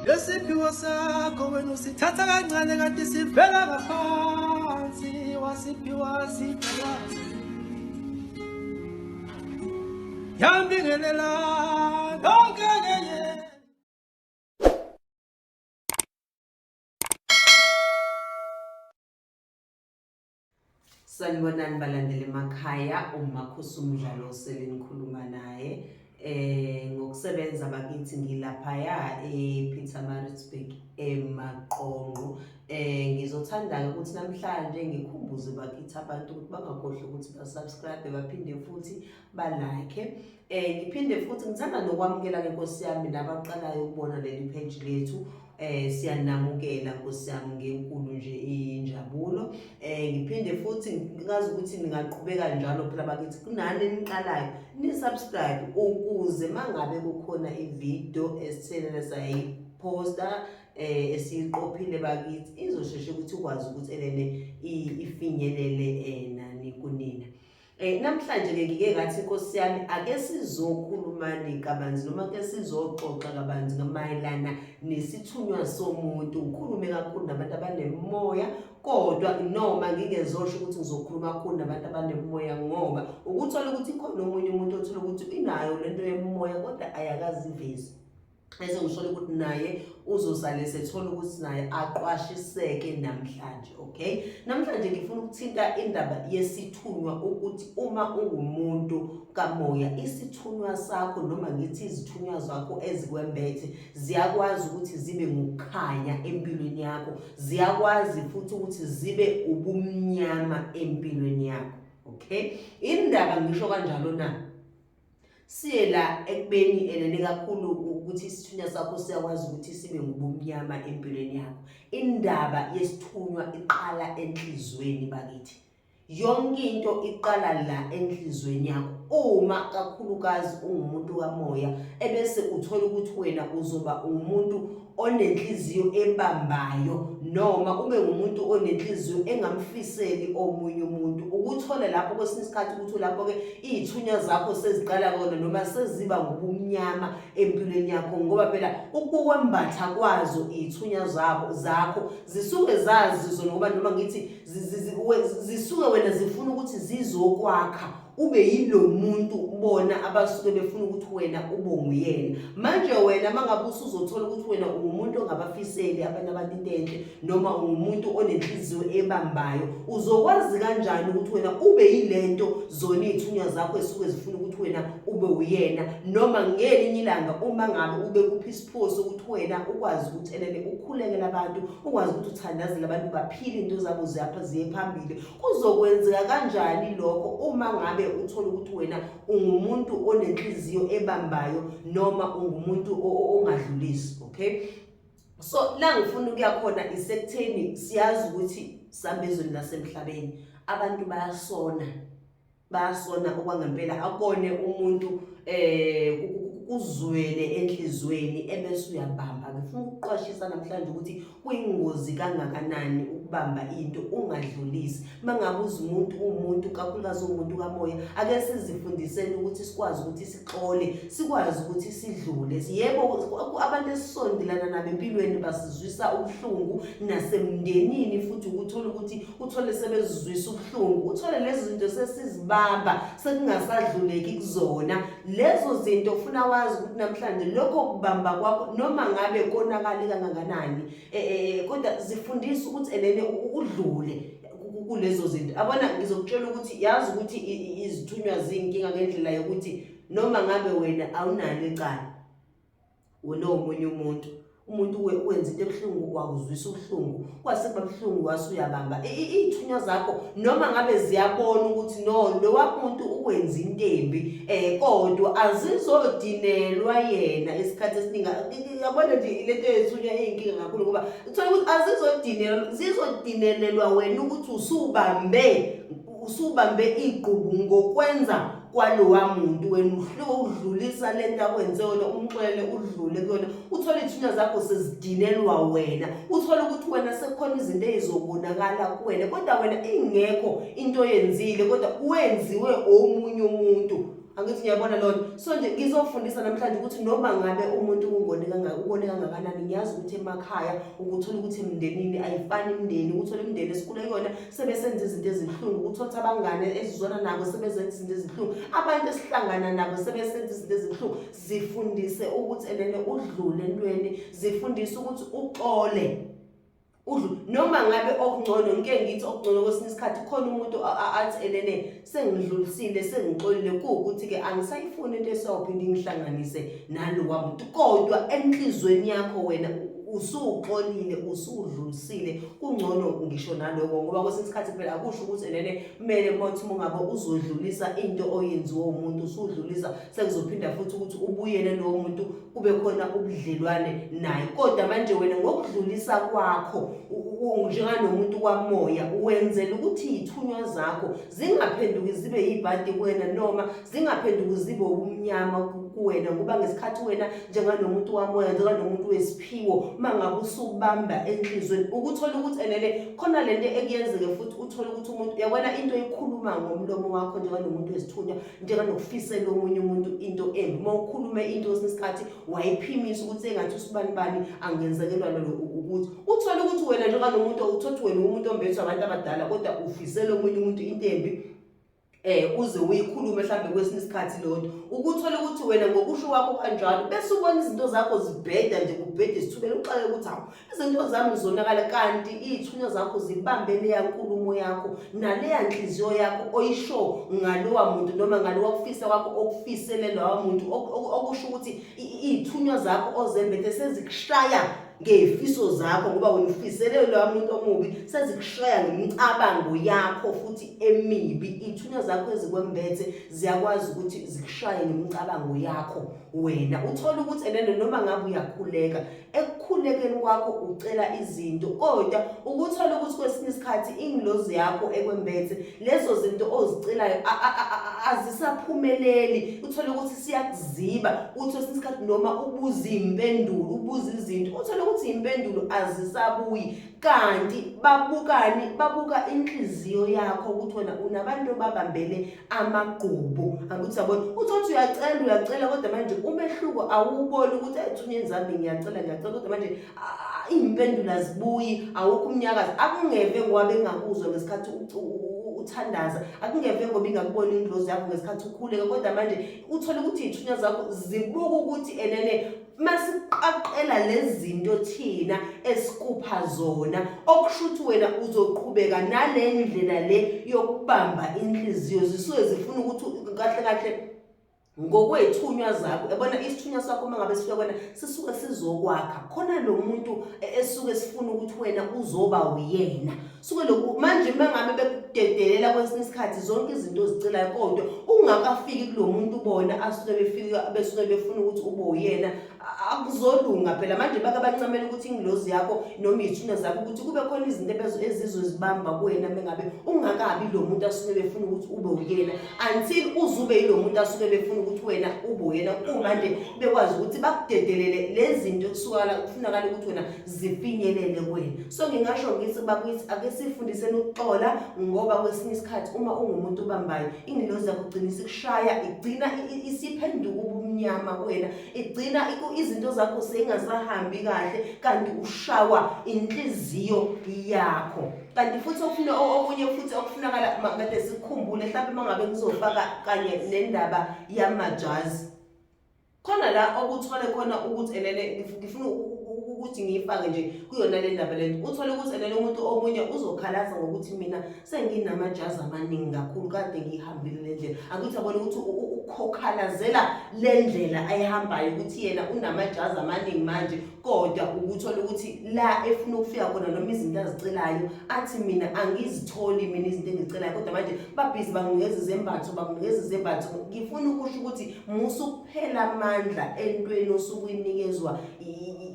Lesiphiwo sakho wena usithatha kancane kanti sivela ngaphansi wasiphiwa siphiwa yambingelela lonke ngeye. Sanibonani balandeli emakhaya, Makhosi Mdlalose lenikhuluma naye ngokusebenza bakithi ngilaphaya ePietermaritzburg eMaqonqo. Ngizothanda ukuthi namhlanje ngikhumbuze bakithi abantu ukuthi bangakhohlwa ukuthi ba-subscribe baphinde futhi ba-like. Ngiphinde futhi ngithanda nokwamukela Nkosi yami nabaqalayo ukubona leli page lethu. Siyanamukela Nkosi yami ngenkulu nje injabulo. Ngiphinde futhi ngazi ukuthi ningaqhubeka njalo phela bakithi kunani niqalayo ni-subscribe ukuze mangabe kukhona ivideo esithelele sayiposta esiqophile bakithi izosheshe ukuthi ukwazi ukuthi elene ifinyelele nani kunina. Namhlanje ngike ngathi Nkosi yami ake sizokhulumani kabanzi noma ke sizoxoxa kabanzi ngamayelana nesithunywa somuntu. Ngikhulume kakhulu nabantu abanemoya kodwa noma ngingezosho ukuthi ngizokhuluma kakhulu nabantu abanemoya ngoba ukuthola ukuthi khona omunye umuntu othola ukuthi inayo lento yemoya kodwa ayakazivezi. Bese ngisho ukuthi naye uzosale sethola ukuthi naye aqwashiseke namhlanje. Okay, namhlanje ngifuna ukuthinta indaba yesithunywa ukuthi uma ungumuntu kamoya isithunywa sakho noma ngithi izithunywa zakho ezikwembethe ziyakwazi ukuthi zibe ngukukhanya empilweni yakho, ziyakwazi futhi ukuthi zibe ubumnyama empilweni yakho. Okay, indaba ngisho kanjalo na siye la ekubeni elele kakhulu ukuthi isithunywa sakho siyakwazi ukuthi sibe ngubumnyama empilweni yakho. Indaba yesithunywa iqala enhlizweni bakithi. Yonke into iqala la enhlizweni yakho. Uma kakhulukazi ungumuntu kamoya ebese uthola ukuthi wena uzoba umuntu onenhliziyo ebambayo noma ube ngumuntu onenhliziyo engamfiseli omunye umuntu. Ukuthola lapho kwesinye isikhathi ukuthi lapho ke izithunywa zakho seziqala kona noma seziba ngubumnyama empilweni yakho ngoba phela ukukwembatha kwazo izithunywa zakho zisuke zazi zona ngoba noma ngithi zisuke wena zifuna ukuthi zizokwakha ube yilo muntu ubona abasuke befuna ukuthi wena ube nguyena. Manje wena mangabe usuzothola ukuthi wena ungumuntu ongabafiseli abantu into enhle noma ungumuntu onenhliziyo ebambayo, uzokwazi kanjani ukuthi wena ube yilento zona izithunywa zakho esuke zifuna ukuthi wena ube uyena noma ngelinye ilanga uma ngabe ube kuphi isiphoso ukuthi wena ukwazi ukuthi elele ukhulekela abantu, ukwazi ukuthi uthandazele abantu baphile into zabo ziye phambili. Kuzokwenzeka kanjani lokho uma ngabe uthola ukuthi wena ungumuntu onenhliziyo ebambayo noma ungumuntu ongadlulisi. Okay, so la ngifuna ukuya khona isekutheni siyazi ukuthi sambezweni nasemhlabeni abantu bayasona okwangempela akone umuntu kuzwele enhlizweni ebese uyabamba. Ngifuna ukuqwashisa namhlanje ukuthi kuyingozi kangakanani ukubamba into ungadlulisi. Mangabe umuntu kakhulukazi umuntu kamoya ake sizifundiseni ukuthi sikwazi ukuthi sixole, sikwazi ukuthi sidlule. Yebo abantu esisondelana nabo empilweni basizwisa ubuhlungu nasemndenini futhi uthole sebezizwisa ubuhlungu, uthole lezi zinto sesizibamba sekungasadluleki kuzona lezo zinto. Ufuna wazi ukuthi namhlanje lokho kubamba kwakho noma ngabe konakali kangakanani kodwa zifundisa ukuthi elele udlule kulezo zinto. Abona ngizokutshela ukuthi yazi ukuthi izithunywa zinkinga ngendlela yokuthi noma ngabe wena awunalo icala wena omunye umuntu wenza into ebuhlungu wakuzwisa ubuhlungu kwasekuba buhlungu wasuyabamba izithunywa zakho noma ngabe ziyabona ukuthi no lo wamuntu ukwenza into embi kodwa azizodinelwa yena isikhathi esiningi. Yabona nje lento yethunywa eyinkinga kakhulu ngoba uthola ukuthi zizodinelelwa wena ukuthi usubambe igqubu ngokwenza kwalowa muntu wena udlulisa lento akwenze wena umxwele udlule kuyona. Uthola izithunywa zakho sezidinelwa wena, uthola ukuthi wena sekukhona izinto ezizobonakala kuwena kodwa wena ingekho into oyenzile kodwa wenziwe omunye umuntu. angithi ngiyabona lona. So nje ngizofundisa namhlanje ukuthi noma ngabe umuntu ukone kangakanani, ngiyazi ukuthi emakhaya ukuthola ukuthi emndenini ayifani imndeni, ukuthola imndeni esikhule kuyona sebesenza izinto ezihlungu, ukuthola abangane ezizona nabo sebezenza izinto ezihlungu, abantu esihlangana nabo sebesenza izinto ezihlungu. Zifundise ukuthi elene udlule entweni, zifundise ukuthi uxole. Noma ngabe okungcono ngeke ngithi okungcono kwesinye isikhathi khona umuntu athi elene sengidlulisile sengixolile kuukuthi ke angisayifuni into esawuphinda ngihlanganise nalo wamuntu, kodwa enhlizweni yakho wena usuxolile usudlulisile. Kungcono ngisho naloko ngoba kwesinye isikhathi phela akusho ukuthi elene kumele mothi mungabe uzodlulisa into oyenziwe umuntu usudlulisa sekuzophinda futhi ukuthi ubuyele lo muntu kube khona ubudlelwane naye. Kodwa manje wena ngokudlulisa kwakho njenganomuntu kwamoya wenzela ukuthi izithunywa zakho zingaphenduki zibe yibhadi kuwena noma zingaphenduki zibe ubumnyama kuwena, ngoba ngesikhathi wena njenganomuntu wamoya njenganomuntu wesiphiwo mangabe usubamba enhlizweni ukuthola ukuthi elele khona lento ekuyenzeke futhi uthola ukuthi umuntu uyabona into eyikhuluma ngomlomo wakho njenganomuntu wesithunywa njenganokufisela omunye umuntu into embi. Uma ukhulume into kwesikhathi wayiphimisa ukuthi engathi usibani angenzekelwa lo ukuthi uthola ukuthi wena njenganomuntu uthothi wena umuntu ombethwe abantu abadala kodwa ufisela omunye umuntu into embi uze uyikhulume mhlambe kwesinye isikhathi lonto ukuthola ukuthi wena ngokusho kwakho kanjalo bese ubona izinto zakho zibheda nje kubheda isithubele uxale ukuthi hawu izinto zami zonakala, kanti izithunywa zakho zibambe leya nkulumo yakho naleya nhliziyo yakho oyisho ngalowa muntu noma ngalowa kufisa kwakho okufisele lawa muntu, okusho ukuthi izithunywa zakho ozembethe sezikushaya ngefiso zakho ngoba wena ufisele lo muntu omubi, sezikushaya ngemicabango yakho futhi emibi. Izithunywa zakho ezikwembethe ziyakwazi ukuthi zikushaye ngemicabango yakho wena. Uthola ukuthi elene noma ngabe uyakhuleka, ekukhulekeni kwakho ucela izinto, kodwa ukuthola ukuthi kwesinye isikhathi ingilozi yakho ekwembethe lezo zinto ozicelayo azisaphumeleli. Uthola ukuthi siyakuziba, uthola kwesinye isikhathi noma ubuza impendulo, ubuza izinto uthola ukuthi impendulo azisabuyi, kanti babuka inhliziyo yakho ukuthi wena unabantu babambele amagqubu. Angithi yabona uthi uyacela kodwa manje umehluko awuboni ukuthi ethunyeni zami ngiyacela kodwa manje impendulo azibuyi, awukho umnyakazo. Akungeve ngoba bengakuzwa ngesikhathi uthandaza, akungeve ngoba ingakubona ingilozi yakho ngesikhathi ukhuleka, kodwa manje uthola ukuthi izithunywa zakho zibuka ukuthi enene masiqaqela lezi zinto thina esikupha zona, okusho ukuthi wena uzoqhubeka nale ndlela le yokubamba inhliziyo zisuke zifuna ukuthi kahle ngokwethunywa zakho. Yabona isithunywa sakho mangabe sifika kwena sisuke sizokwakha khona lo muntu esuke sifuna ukuthi wena uzoba uyena. Suke lokhu manje mangabe bekudedelela kwesinye isikhathi zonke izinto ozicelayo, kodwa ungakafiki kulo muntu bona asuke befika besuke befuna ukuthi ube uyena, akuzolunga phela. Manje bake bancamela ukuthi ingilozi yakho noma izithunywa zakho ukuthi kube khona izinto ezizozibamba kuwena mengabe ungakabi lo muntu asuke befuna ukuthi ube uyena, until uzube yilo muntu asuke befuna ukuthi wena ube uyena. Kumanje bekwazi ukuthi bakudedelele lezi zinto kusukala kufunakala ukuthi wena zifinyelele kuwena. So ngingasho ngithi bakithi akesifundiseni ukuxola, ngoba kwesinye isikhathi uma ungumuntu obambayo ingilozi yakho igcina isikushaya, igcina isiphenduka ubumnyama kuwena, igcina izinto zakho seyingasahambi kahle, kanti ushawa inhliziyo yakho. Kanti futhi okunye futhi okufunakala kade sikhumbule mhlawumbe mangabe ngizofaka kanye nendaba yamajazi khona la okuthole khona ukuthi elele ngifuna ukuthi ngiyifake nje kuyona le ndaba lento. Uthole ukuthi elele umuntu omunye uzokhalaza ngokuthi mina senginamajazi amaningi kakhulu kade ngihambile le ndlela. Akuthi abone ukuthi ukukhalazela le ndlela ayihambayo ukuthi yena unamajazi amaningi manje, kodwa ukuthola ukuthi la efuna ukufika khona noma izinto azicelayo athi mina angizitholi mina izinto engicelayo, kodwa manje babhizi banginikeza izembatho. Ngifuna ukusho ukuthi musukuphela amandla entweni osukuyinikezwa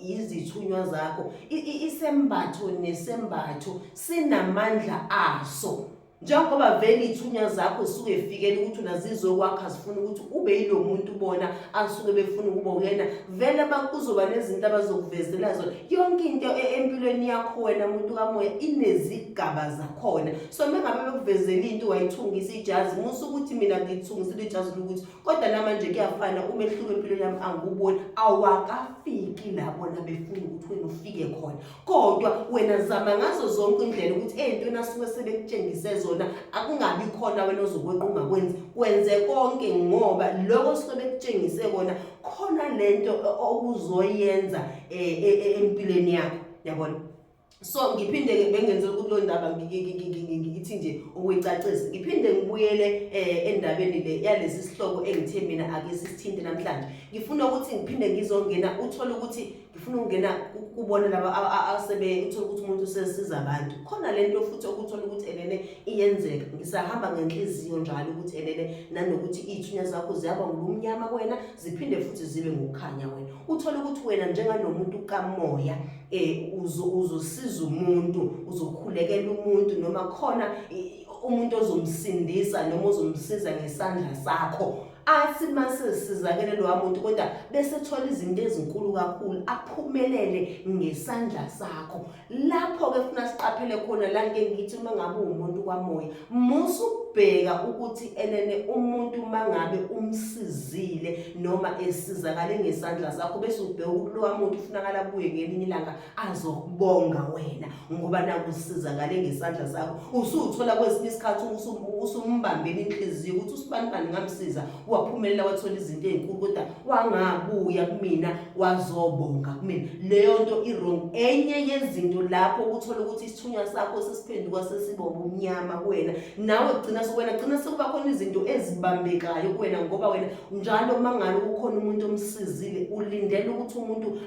izithunywa zakho. Isembatho nesembatho sinamandla aso. njengoba vele ithunya zakho zisuke efikele ukuthi unazizokwakha zifuna ukuthi ube yilo muntu bona asuke befuna ukuba uyena vele bakuzoba nezinto abazokuvezela zona yonke into empilweni yakho wena muntu kamoya inezigaba zakhona so mengabe bekuvezela into wayithungisa ijazi musu ukuthi mina ngithungisile ijazi lokuthi kodwa namanje kuyafana umehluko empilweni yami anguboni awakafiki labona befuna ukuthi wena ufike khona kodwa wena zama ngazo zonke indlela ukuthi into nasuke sebekutshengise zona akungabi khona wena ozokweqa ungakwenzi wenze konke ngoba lokho suke bekutshengise kona khona lento okuzoyenza empilweni yakho yabona so ngiphinde ke bengenze ukuthi lo ndaba ngithi nje ukwicacisa ngiphinde ngibuyele endabeni le yalesi sihloko engithe mina ake sisithinde namhlanje ngifuna ukuthi ngiphinde ngizongena uthole ukuthi ngifuna ukungena kubona laba asebe uthola ukuthi umuntu usesiza abantu khona lento futhi okuthola ukuthi enene iyenzeka ngisahamba ngenhliziyo njalo ukuthi enene nanokuthi ithunya zakho ziyaba ngubumnyama wena ziphinde futhi zibe ngokukhanya wena uthola ukuthi wena njenganomuntu kamoya uzosiza umuntu uzokhulekela umuntu noma khona umuntu ozomsindisa noma ozomsiza ngesandla sakho athi mase sizakele lo muntu kodwa bese thola izinto ezinkulu kakhulu aphumelele ngesandla sakho lapho ke funa siqaphele khona la ngithi mangabe umuntu kwamoya musubheka ukuthi enene umuntu mangabe umsizile noma esizakale ngesandla sakho bese ubheka ukuthi lo muntu ufunakala buye ngelinye ilanga azokubonga wena ngoba nakusizakale ngesandla sakho usuthola kwesinye isikhathi usumbambela inhliziyo ukuthi usibanibani ngamsiza waphumelela wathola izinto ezinkulu kodwa wangabuya kumina wazobonga kumina leyo nto irong enye yezinto lapho uthola ukuthi isithunywa sakho sesiphenduka sesiba ubumnyama kuwena nawe gcina sekuba khona izinto ezibambekayo kuwena ngoba wena njalo mangabe kukhona umuntu omsizile ulindele ukuthi umuntu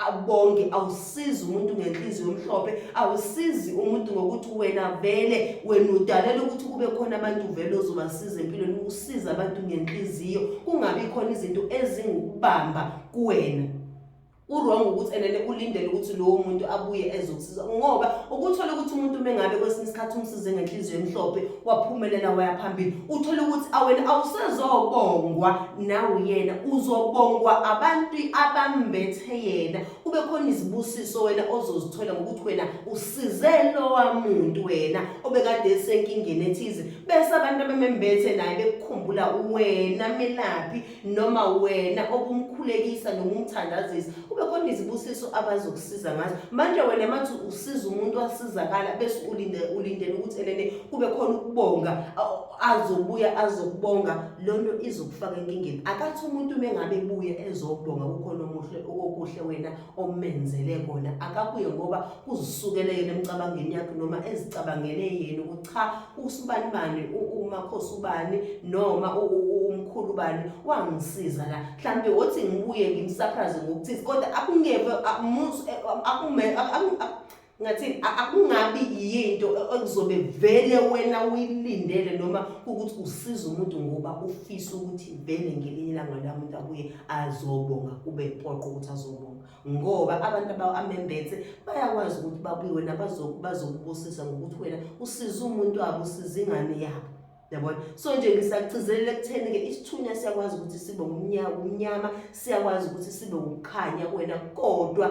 abonge awusizi umuntu ngenhliziyo emhlophe awusizi umuntu ngokuthi wena vele wena udalela ukuthi kube khona abantu vele ozobasiza empilweni usiza abantu ngenhliziyo kungabi khona izinto ezingubamba kuwena urong ukuthi enene ulindele ukuthi lowo muntu abuye ezokusiza ngoba ukuthola ukuthi umuntu mengabe kwesinye isikhathi umsize ngenhliziyo emhlophe waphumelela waya phambili uthola ukuthi awena awusezobongwa nawe yena uzobongwa abantu abambethe yena kube khona izibusiso wena ozozithola ngokuthi wena usize lo muntu wena obekade esenkingeni ethize bese abantu abamembethe naye bekukhumbula wena melaphi noma wena obumkhulekisa noma umthandazisa kube khona izibusiso abazokusiza ngazo manje wena mathi usiza umuntu wasizakala bese ulindele ukuthi enene kube khona ukubonga azobuya azokubonga lonto izokufaka enkingeni akathi umuntu mengabe buye ezobonga kukhona okuhle wena omenzele kona akabuye ngoba kuzisukele yena emcabangeni yakhe noma ezicabangele yena ukuthi cha usibanibani umakhosi ubani noma umkhulu bani wangisiza la mhlambe wothi ngibuye ngimsurprise ngokuthi kodwa akungeve ngathi akungabi yinto ekuzobe vele wena uyilindele noma ukuthi usiza umuntu ngoba ufisa ukuthi vele ngelinye ilanga la muntu abuye azobonga kube iqoqo ukuthi azobonga ngoba abantu abamembethe bayakwazi ukuthi babuye wena bazokubusisa ngokuthi wena usiza umuntu wabo usiza ingane yabo yabona so nje ngisagcizelela ekutheni ke isithunya siyakwazi ukuthi sibe umnyama siyakwazi ukuthi sibe ukukhanya kuwena kodwa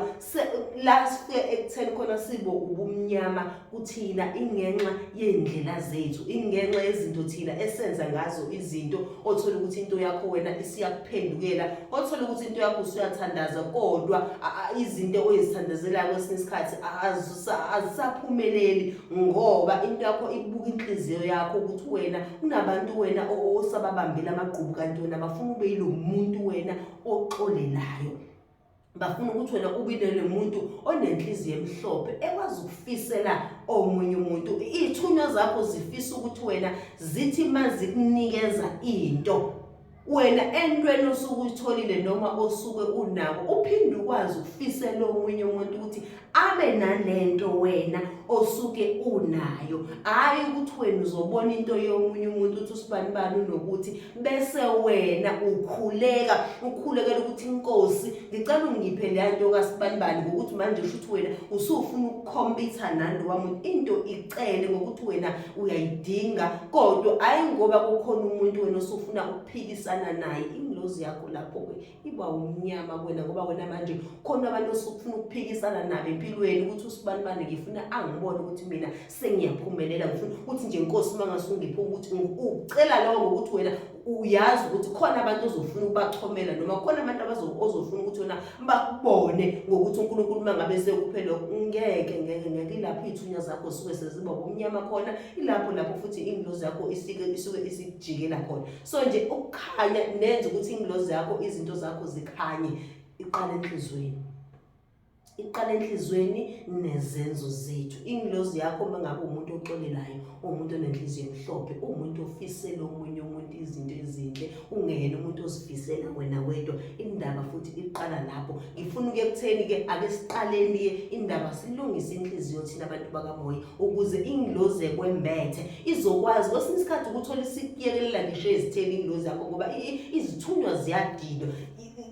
la sifike ekutheni khona sibe ubumnyama kuthina ingenxa yendlela zethu ingenxa yezinto thina esenza ngazo izinto othola ukuthi into yakho wena isiyakuphendukela othola ukuthi into yakho usuyathandaza kodwa izinto oyizithandazela kwesinye isikhathi azisaphumeleli ngoba into yakho ibuka inhliziyo yakho ukuthi wena unabantu wena osababambela amagqubu kanti wena bafuna ube yilo muntu wena oxolelayo bafuna ukuthi wena ubinele umuntu onenhliziyo emhlophe ekwazi ukufisela omunye umuntu ithunywa zakho zifisa ukuthi wena zithi mazikunikeza into wena entweni osuke uyitholile noma osuke unako uphinde ukwazi ukufisela omunye umuntu ukuthi abe nalento wena osuke unayo, hayi ukuthi wena uzobona into yomunye umuntu uthi usibanibani unokuthi bese wena ukhulekela ukuthi inkosi ngicela ungiphe le nto kaSibanibani ngokuthi manje ushuthi wena usufuna ukukhompitha nalo wamuntu into icele ngokuthi wena uyayidinga, kodwa hayi ngoba kukhona umuntu wena osufuna ukuphikisana naye. Ingilozi yakho lapho ke iba umnyama kuwena, ngoba wena manje khona abantu osufuna ukuphikisana nabo empilweni ukuthi uSibanibani ngifuna angibone ukuthi mina sengiyaphumelela, ngifuna ukuthi nje inkosi mangasungiphe ukuthi ucela lawo ngokuthi wena uyazi ukuthi khona abantu ozofuna ukubachomela noma khona abantu ozofuna ukuthi wena bakubone ngokuthi uNkulunkulu mangabe sekuphela. Ngeke ilapho izithunywa zakho suke seziba ubumnyama khona, ilapho futhi ingilozi yakho isuke isikujikela khona. So nje ukukhanya nenza ukuthi ingilozi yakho izinto zakho zikhanye, iqala enhlizweni nezenzo zethu. Ingilozi yakho mangabe umuntu oxolelayo, umuntu onenhliziyo emhlophe, umuntu ofisela omunye umuntu izinto ezinhle, ungena umuntu ozifisela wena wedwa, indaba futhi iqala lapho. Ngifuna ukutheni ke ake siqaleni indaba silungise inhliziyo thina abantu bakamoya ukuze ingilozi ekwembethe izokwazi. Kwesinye isikhathi ukuthola isikuyekelela ngisho ezitheni ingilozi yakho ngoba izithunywa ziyadidwa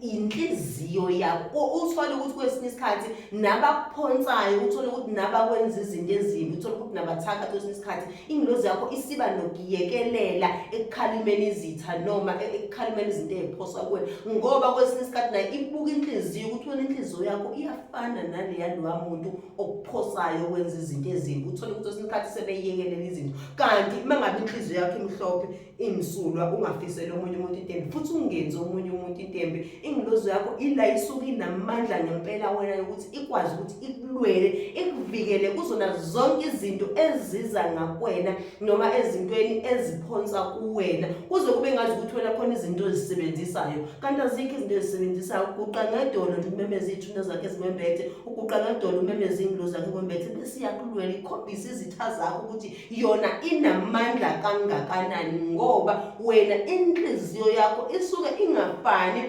inhliziyo yakho. Uthole ukuthi kwesinye isikhathi nabakuphonsayo, uthole ukuthi nabakwenza izinto ezimbi, uthole ukuthi nabathaka kwesinye isikhathi ingilozi yakho isiba nokuyekelela ekukhalimeni izitha noma ekukhalimeni izinto eziphosa kuwena, ngoba kwesinye isikhathi nayo ibuka inhliziyo ukuthi wena inhliziyo yakho iyafana naleya muntu okuphosayo okwenza izinto ezimbi. Uthole ukuthi kwesinye isikhathi sebeyekelela izinto, kanti mangabe inhliziyo yakho imhlophe imsulwa, ungafisela omunye umuntu intembi futhi ungenzi omunye umuntu intembi, ingilozi yakho ila isuke inamandla ngempela wena ukuthi ikwazi ukuthi ikulwele, ikuvikele kuzona zonke izinto eziza ngakwena noma ezintweni eziphonsa kuwena, kuze kube ngazi ukuthi wena khona izinto ezisebenzisayo. Kanti azikho izinto ezisebenzisayo. Uguqa ngedolo nje umemeze izithunywa zakhe ezimembethe, uguqa ngedolo umemeze ingilozi yakhe ezimembethe, bese iyakulwela ikhombisa izitha zakho ukuthi yona inamandla kangakanani, ngoba wena inhliziyo yakho isuke ingafani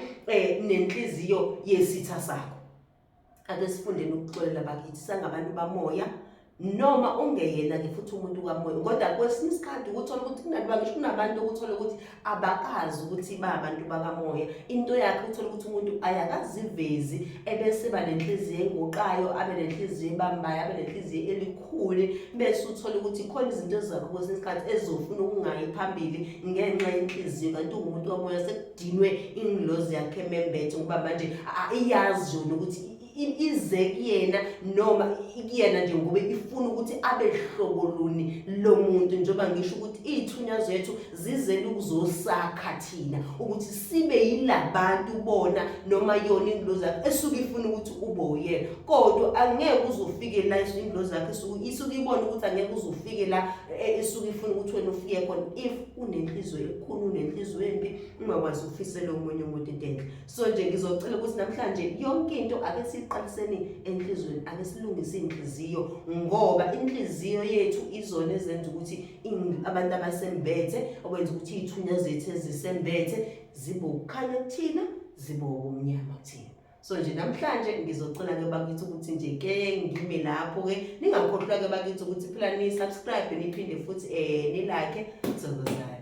nenhliziyo yesitha sakho. Ake sifundeni ukuxolela bakithi sangabantu bamoya noma ungeyena ke futhi umuntu kamoya, kodwa kwesinye isikhathi ukuthola ukuthi ngisho kunabantu ukuthola ukuthi abakazi ukuthi babantu bakamoya. Into yakhe uthola ukuthi umuntu ayakazivezi ebese banenhliziyo engoqayo, abe nenhliziyo ebambayo, abe nenhliziyo elikhulu, bese uthola ukuthi khona izinto zakho kwesinye isikhathi ezofuna ukungayi phambili ngenxa yenhliziyo, kanti umuntu kamoya sekudinwe ingilozi yakhe emembethe ngoba manje iyazi yona ukuthi ize kuyena noma kuyena nje ngoba ifuna ukuthi abe hlobo luni lomuntu, njengoba ngisho ukuthi izithunywa zethu zizele ukuzosakha thina ukuthi sibe yilabantu bona noma yona ingilozi yakhe esuke ifuna ukuthi ube uyena, kodwa angeke uzofike la ingilozi yakhe isuke ibona ukuthi angeke uzofike la esuke ifuna ukuthi wena ufike khona if unenhliziyo ekhulu, unenhliziyo embi, ungakwazi ukufisela omunye umuntu into enhle. So nje ngizocela ukuthi namhlanje yonke into ake siqaliseni enhlizweni, ake silungise inhliziyo, ngoba inhliziyo yethu izona ezenza ukuthi abantu abasembethe okwenza ukuthi izithunywa zethu ezisembethe zibe ukukhanya kuthina, zibe ubumnyama kuthina. So nje namhlanje ngizocela ke bakithi ukuthi nje ke ngime lapho ke ningakhohlwa ke bakithi ukuthi phela ni subscribe niphinde futhi ni like Thokozani.